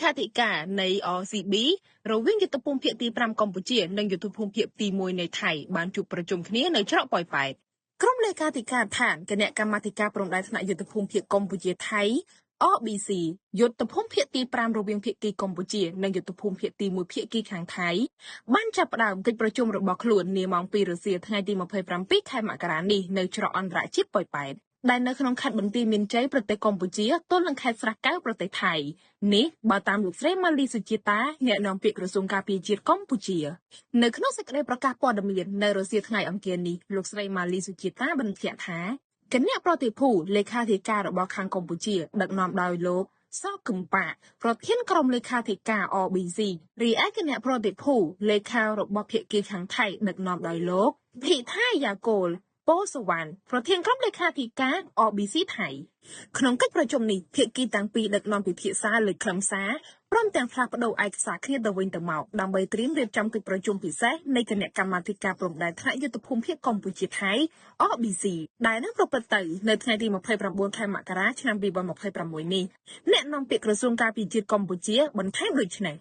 ខាធិការនៃ RCB រវាងយុទ្ធភូមិភាគទី5កម្ពុជានិងយុទ្ធភូមិភាគទី1នៃថៃបានជួបប្រជុំគ្នានៅច្រកប៉ោយប៉ែតក្រុមលេខាធិការដ្ឋានគណៈកម្មាធិការព្រំដែនថ្នាក់យុទ្ធភូមិភាគកម្ពុជាថៃ RBC យុទ្ធភូមិភាគទី5រវាងភាគីកម្ពុជានិងយុទ្ធភូមិភាគទី1ភាគីខាងថៃបានចាប់ផ្ដើមកិច្ចប្រជុំរបស់ខ្លួននាម៉ោង2រសៀលថ្ងៃទី27ខែមករានេះនៅច្រកអន្តរជាតិប៉ោយប៉ែតដែលនៅក្នុងខេត្តបន្ទាយមានជ័យប្រទេសកម្ពុជាទល់នឹងខេត្តស្រះកែវប្រទេសថៃនេះបើតាមលោកស្រីម៉ាលីសុជាតាអ្នកនាំពាក្យក្រសួងការពារជាតិកម្ពុជានៅក្នុងសេចក្តីប្រកាសព័ត៌មាននៅរសៀលថ្ងៃអង្គារនេះលោកស្រីម៉ាលីសុជាតាបញ្ជាក់ថាគណៈប្រតិភូលេខាធិការរបស់ខាងកម្ពុជាដឹកនាំដោយលោកសោកឹមប៉ាប្រធានក្រុមលេខាធិការ RBC រីឯគណៈប្រតិភូលេខារបស់ភាគីខាងថៃដឹកនាំដោយលោកភិថាយ៉ាកូលប៉ូសវណ្ណប្រធានក្រុមលេខាធិការ RBC ថៃក្នុងកិច្ចប្រជុំនេះភាគីទាំងពីរដឹកនាំពិភាក្សាលើខ្លឹមសារព្រមទាំងផ្លាស់ប្តូរឯកសារគ្នាទៅវិញទៅមកដើម្បីត្រៀមរៀបចំកិច្ចប្រជុំពិសេសនៃគណៈកម្មាធិការព្រំដែនថ្នាក់យុទ្ធភូមិភាគកម្ពុជាថៃ RBC ដែលនឹងប្រព្រឹត្តទៅនៅថ្ងៃទី29ខែមករាឆ្នាំ2026នេះអ្នកនាំពាក្យក្រសួងការពារជាតិកម្ពុជាបន្ថែមដូចនេះ